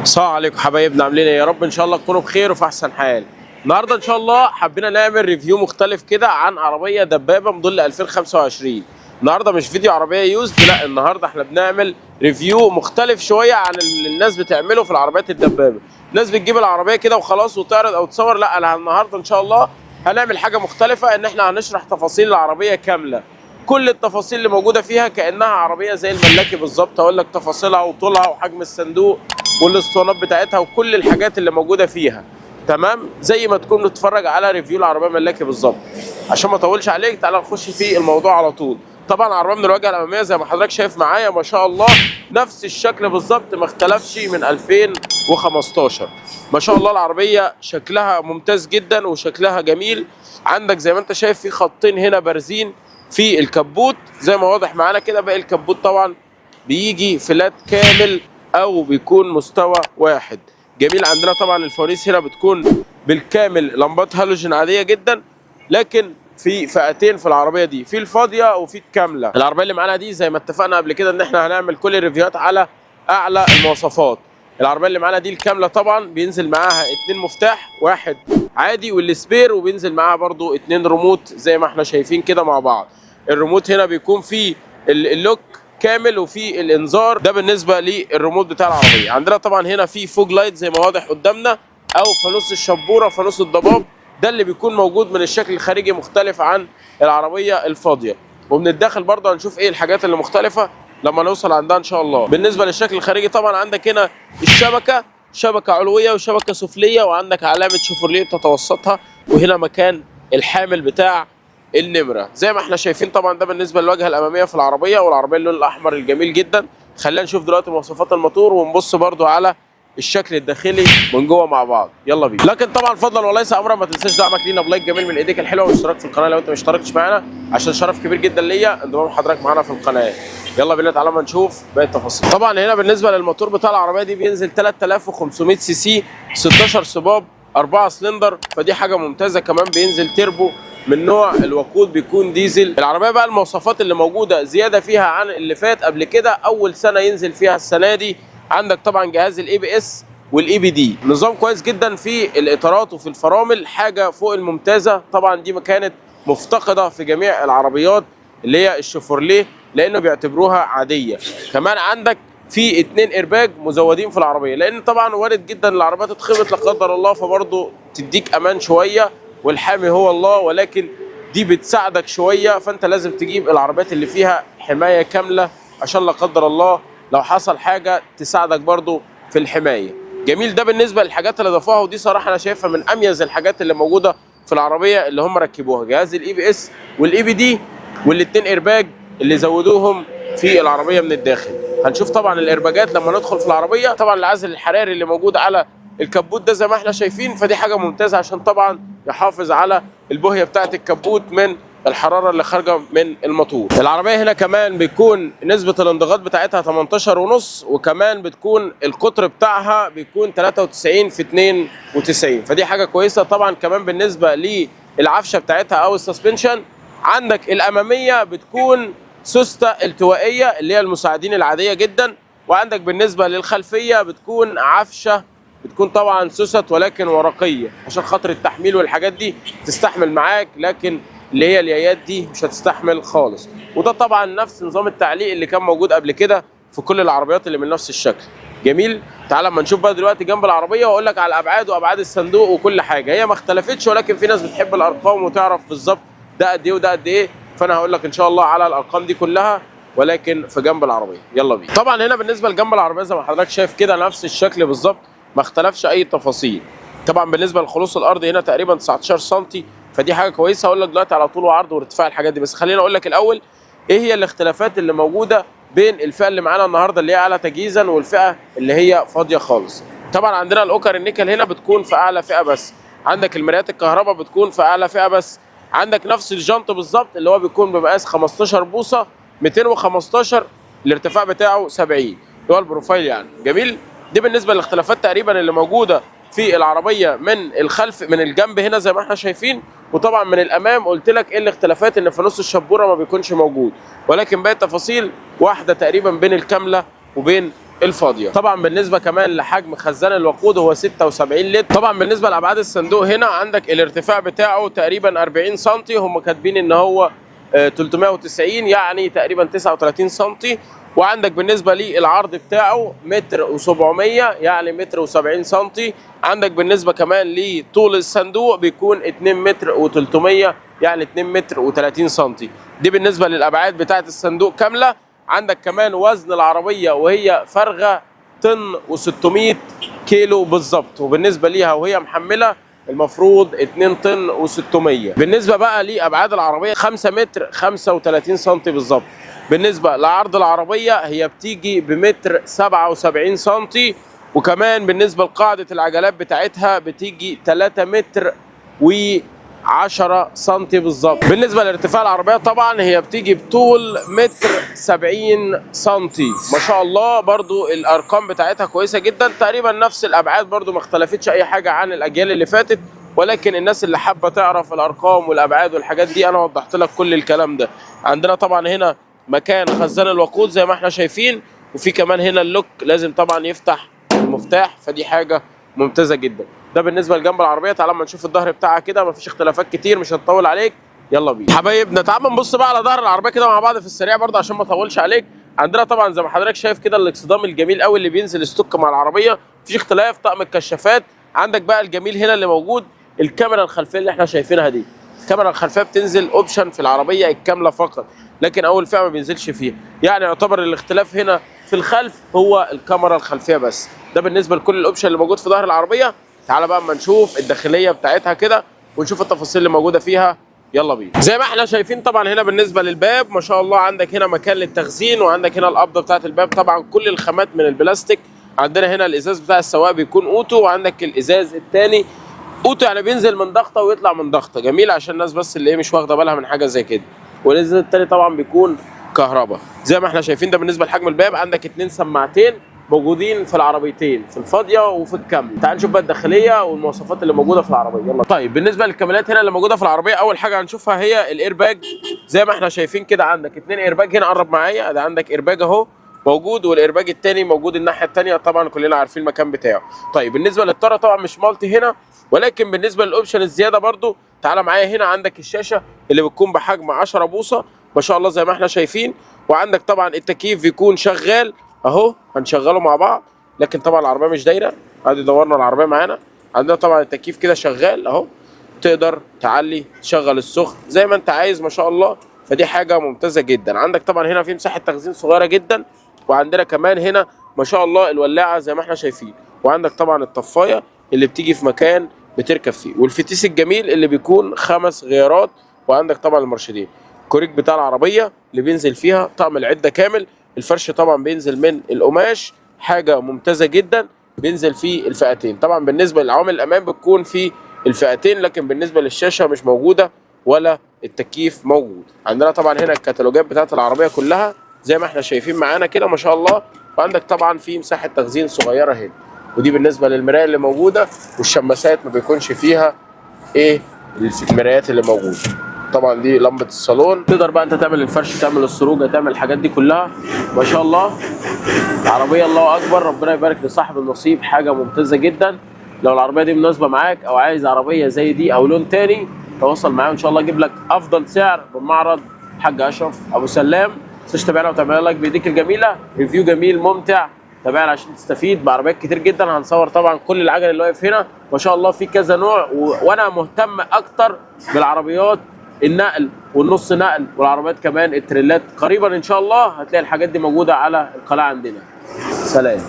السلام عليكم حبايبنا، عاملين ايه؟ يا رب ان شاء الله تكونوا بخير وفي احسن حال. النهارده ان شاء الله حبينا نعمل ريفيو مختلف كده عن عربيه دبابه موديل 2025. النهارده مش فيديو عربيه يوزد، لا، النهارده احنا بنعمل ريفيو مختلف شويه عن اللي الناس بتعمله في العربيات الدبابه. الناس بتجيب العربيه كده وخلاص وتعرض او تصور، لا، انا النهارده ان شاء الله هنعمل حاجه مختلفه، ان احنا هنشرح تفاصيل العربيه كامله، كل التفاصيل اللي موجوده فيها كانها عربيه زي الملاكي بالظبط. اقول لك تفاصيلها وطولها وحجم الصندوق والاسطوانات بتاعتها وكل الحاجات اللي موجوده فيها، تمام، زي ما تكون بتتفرج على ريفيو العربيه ملاكي بالظبط. عشان ما اطولش عليك تعالى نخش في الموضوع على طول. طبعا العربيه من الواجهه الاماميه زي ما حضرتك شايف معايا ما شاء الله نفس الشكل بالظبط، ما اختلفش من 2015. ما شاء الله العربيه شكلها ممتاز جدا وشكلها جميل. عندك زي ما انت شايف في خطين هنا بارزين في الكبوت زي ما واضح معانا كده. باقي الكبوت طبعا بيجي فلات كامل او بيكون مستوى واحد. جميل. عندنا طبعا الفوانيس هنا بتكون بالكامل لمبات هالوجين عاديه جدا، لكن في فئتين في العربيه دي، في الفاضيه وفي الكامله. العربيه اللي معانا دي زي ما اتفقنا قبل كده ان احنا هنعمل كل الريفيوهات على اعلى المواصفات. العربيه اللي معانا دي الكامله طبعا بينزل معاها 2 مفتاح، واحد عادي والسبير، وبينزل معاها برضو 2 ريموت زي ما احنا شايفين كده مع بعض. الريموت هنا بيكون فيه اللوك كامل وفي الانذار، ده بالنسبه للريموت بتاع العربيه. عندنا طبعا هنا في فوج لايت زي ما واضح قدامنا، او فانوس الشبوره، فانوس الضباب، ده اللي بيكون موجود من الشكل الخارجي مختلف عن العربيه الفاضيه. ومن الداخل برضه هنشوف ايه الحاجات اللي مختلفه لما نوصل عندها ان شاء الله. بالنسبه للشكل الخارجي طبعا عندك هنا الشبكه، شبكه علويه وشبكه سفليه، وعندك علامه شيفروليه بتتوسطها، وهنا مكان الحامل بتاع النمره زي ما احنا شايفين. طبعا ده بالنسبه للواجهه الاماميه في العربيه، والعربيه اللون الاحمر الجميل جدا. خلينا نشوف دلوقتي مواصفات الموتور ونبص برضو على الشكل الداخلي من جوه مع بعض. يلا بينا. لكن طبعا فضلا وليس امرا ما تنساش دعمك لينا بلايك جميل من ايديك الحلوه والاشتراك في القناه لو انت ما اشتركتش معانا، عشان شرف كبير جدا ليا انضمام حضرتك معانا في القناه. يلا بينا تعالى ما نشوف باقي التفاصيل. طبعا هنا بالنسبه للموتور بتاع العربيه دي بينزل 3500 سي سي، 16 صباب، 4 سلندر، فدي حاجه ممتازه. كمان بينزل تيربو من نوع الوقود بيكون ديزل. العربيه بقى المواصفات اللي موجوده زياده فيها عن اللي فات قبل كده، اول سنه ينزل فيها السنه دي. عندك طبعا جهاز الاي بي اس والاي بي دي، نظام كويس جدا في الاطارات وفي الفرامل، حاجه فوق الممتازه. طبعا دي كانت مفتقده في جميع العربيات اللي هي الشيفروليه لانه بيعتبروها عاديه. كمان عندك في 2 ايرباج مزودين في العربيه، لان طبعا وارد جدا العربيه تتخبط لا قدر الله، فبرضه تديك امان شويه، والحامي هو الله، ولكن دي بتساعدك شويه. فانت لازم تجيب العربيات اللي فيها حمايه كامله عشان لا قدر الله لو حصل حاجه تساعدك برضو في الحمايه. جميل. ده بالنسبه للحاجات اللي ضافوها، ودي صراحه انا شايفها من اميز الحاجات اللي موجوده في العربيه اللي هم ركبوها، جهاز الاي بي اس والاي بي دي والاثنين ايرباج اللي زودوهم في العربيه من الداخل. هنشوف طبعا الايرباجات لما ندخل في العربيه. طبعا العزل الحراري اللي موجود على الكبوت ده زي ما احنا شايفين، فدي حاجه ممتازه عشان طبعا يحافظ على البوهيه بتاعه الكبوت من الحراره اللي خارجه من الموتور. العربيه هنا كمان بيكون نسبه الانضغاط بتاعتها 18.5، وكمان بتكون القطر بتاعها بيكون 93 في 92، فدي حاجه كويسه. طبعا كمان بالنسبه للعفشه بتاعتها او السسبنشن، عندك الاماميه بتكون سوسته التوائيه اللي هي المساعدين العاديه جدا، وعندك بالنسبه للخلفيه بتكون عفشه، بتكون طبعا سوست ولكن ورقيه عشان خاطر التحميل والحاجات دي تستحمل معاك، لكن اللي هي اليايات دي مش هتستحمل خالص. وده طبعا نفس نظام التعليق اللي كان موجود قبل كده في كل العربيات اللي من نفس الشكل. جميل. تعال اما نشوف بقى دلوقتي جنب العربيه واقول لك على الابعاد وابعاد الصندوق وكل حاجه. هي ما اختلفتش، ولكن في ناس بتحب الارقام وتعرف بالظبط ده قد ايه وده قد ايه، فانا هقول لك ان شاء الله على الارقام دي كلها ولكن في جنب العربيه. يلا بينا. طبعا هنا بالنسبه لجنب العربيه زي ما حضرتك شايف كده نفس الشكل بالظبط، ما اختلفش اي تفاصيل. طبعا بالنسبه للخلوص الارضي هنا تقريبا 19 سم، فدي حاجه كويسه. هقول لك دلوقتي على طول وعرض وارتفاع الحاجات دي، بس خليني اقول لك الاول ايه هي الاختلافات اللي موجوده بين الفئه اللي معانا النهارده اللي هي اعلى تجهيزا والفئه اللي هي فاضيه خالص. طبعا عندنا الاوكر النيكل هنا بتكون في اعلى فئه بس، عندك المرايات الكهرباء بتكون في اعلى فئه بس، عندك نفس الجنط بالظبط اللي هو بيكون بمقاس 15 بوصه 215، الارتفاع بتاعه 70، اللي هو البروفايل يعني. جميل. دي بالنسبه للاختلافات تقريبا اللي موجوده في العربيه من الخلف، من الجنب هنا زي ما احنا شايفين، وطبعا من الامام قلت لك ايه الاختلافات، ان فانوس الشبوره ما بيكونش موجود، ولكن باقي التفاصيل واحده تقريبا بين الكامله وبين الفاضيه. طبعا بالنسبه كمان لحجم خزان الوقود هو 76 لتر. طبعا بالنسبه لابعاد الصندوق هنا عندك الارتفاع بتاعه تقريبا 40 سم، هم كاتبين ان هو 390 يعني تقريبا 39 سم. وعندك بالنسبه للعرض بتاعه متر و700 يعني متر و70 سم. عندك بالنسبه كمان لطول الصندوق بيكون 2 متر و300 يعني 2 متر و30 سم. دي بالنسبه للابعاد بتاعه الصندوق كامله. عندك كمان وزن العربيه وهي فارغه طن و600 كيلو بالظبط، وبالنسبه ليها وهي محمله المفروض 2 طن و600. بالنسبه بقى لابعاد العربيه 5 متر 35 سم بالظبط. بالنسبه لعرض العربيه هي بتيجي بمتر 77 سم، وكمان بالنسبه لقاعده العجلات بتاعتها بتيجي 3 متر و10 سم بالظبط. بالنسبه لارتفاع العربيه طبعا هي بتيجي بطول متر 70 سم ما شاء الله. برضو الارقام بتاعتها كويسه جدا، تقريبا نفس الابعاد برضو ما اختلفتش اي حاجه عن الاجيال اللي فاتت، ولكن الناس اللي حابه تعرف الارقام والابعاد والحاجات دي انا وضحت لك كل الكلام ده. عندنا طبعا هنا مكان خزان الوقود زي ما احنا شايفين، وفي كمان هنا اللوك لازم طبعا يفتح المفتاح، فدي حاجه ممتازه جدا. ده بالنسبه لجنب العربيه. تعالى اما نشوف الظهر بتاعها كده، مفيش اختلافات كتير مش هتطول عليك. يلا بينا حبايبنا، تعالى نبص بقى على ظهر العربيه كده مع بعض في السريع برضه عشان ما اطولش عليك. عندنا طبعا زي ما حضرتك شايف كده الاكسدام الجميل قوي اللي بينزل ستوك مع العربيه، مفيش اختلاف. طقم الكشافات عندك بقى الجميل هنا اللي موجود، الكاميرا الخلفيه اللي احنا شايفينها دي، الكاميرا الخلفيه بتنزل اوبشن في العربيه الكامله فقط، لكن اول فئه ما بينزلش فيها، يعني يعتبر الاختلاف هنا في الخلف هو الكاميرا الخلفيه بس. ده بالنسبه لكل الاوبشن اللي موجود في ظهر العربيه. تعالى بقى اما نشوف الداخليه بتاعتها كده ونشوف التفاصيل اللي موجوده فيها. يلا بينا. زي ما احنا شايفين طبعا هنا بالنسبه للباب ما شاء الله عندك هنا مكان للتخزين، وعندك هنا القبضه بتاعت الباب طبعا كل الخامات من البلاستيك. عندنا هنا الازاز بتاع السواق بيكون اوتو، وعندك الازاز الثاني اوتو يعني بينزل من ضغطه ويطلع من ضغطه، جميل عشان الناس بس اللي مش واخده بالها من حاجه زي كده. والازاز الثاني طبعا بيكون كهرباء زي ما احنا شايفين. ده بالنسبه لحجم الباب. عندك 2 سماعتين موجودين في العربيتين، في الفاضيه وفي الكامل. تعال نشوف بقى الداخليه والمواصفات اللي موجوده في العربيه. يلا. طيب بالنسبه للكاميرات هنا اللي موجوده في العربيه، اول حاجه هنشوفها هي الايرباج. زي ما احنا شايفين كده عندك 2 ايرباج هنا، قرب معايا، ده عندك ايرباج اهو موجود، والايرباج الثاني موجود الناحيه الثانيه، طبعا كلنا عارفين المكان بتاعه. طيب بالنسبه للطاره طبعا مش مالتي هنا، ولكن بالنسبه للاوبشن الزياده برده تعالى معايا هنا، عندك الشاشه اللي بتكون بحجم 10 بوصه ما شاء الله زي ما احنا شايفين، وعندك طبعا التكييف بيكون شغال اهو، هنشغله مع بعض، لكن طبعا العربيه مش دايره. ادي دورنا العربيه معانا، عندنا طبعا التكييف كده شغال اهو، تقدر تعلي تشغل السخن زي ما انت عايز ما شاء الله، فدي حاجه ممتازه جدا. عندك طبعا هنا في مساحه تخزين صغيره جدا، وعندنا كمان هنا ما شاء الله الولاعه زي ما احنا شايفين، وعندك طبعا الطفايه اللي بتيجي في مكان بتركب فيه، والفتيس الجميل اللي بيكون 5 غيارات، وعندك طبعا المرشدين. الكوريك بتاع العربيه اللي بينزل فيها طقم العده كامل، الفرش طبعا بينزل من القماش، حاجه ممتازه جدا، بينزل في الفئتين. طبعا بالنسبه لعوامل الامان بتكون في الفئتين، لكن بالنسبه للشاشه مش موجوده ولا التكييف موجود. عندنا طبعا هنا الكتالوجات بتاعت العربيه كلها زي ما احنا شايفين معانا كده ما شاء الله، وعندك طبعا في مساحه تخزين صغيره هنا، ودي بالنسبه للمرايه اللي موجوده، والشماسات ما بيكونش فيها ايه المرايات اللي موجوده. طبعا دي لمبه الصالون، تقدر بقى انت تعمل الفرش، تعمل السروجه، تعمل الحاجات دي كلها ما شاء الله. العربيه الله اكبر، ربنا يبارك لصاحب النصيب، حاجه ممتازه جدا. لو العربيه دي مناسبه معاك او عايز عربيه زي دي او لون تاني، تواصل معايا ان شاء الله اجيب لك افضل سعر بمعرض الحاج اشرف ابو سلام. متنساش تتابعنا وتعمل لايك بايديك الجميله، ريفيو جميل ممتع، تابعنا عشان تستفيد بعربيات كتير جدا. هنصور طبعا كل العجل اللي واقف هنا ما شاء الله في كذا نوع، وانا مهتم اكتر بالعربيات النقل والنص نقل، والعربيات كمان التريلات. قريبا ان شاء الله هتلاقي الحاجات دي موجوده على القناه عندنا. سلام.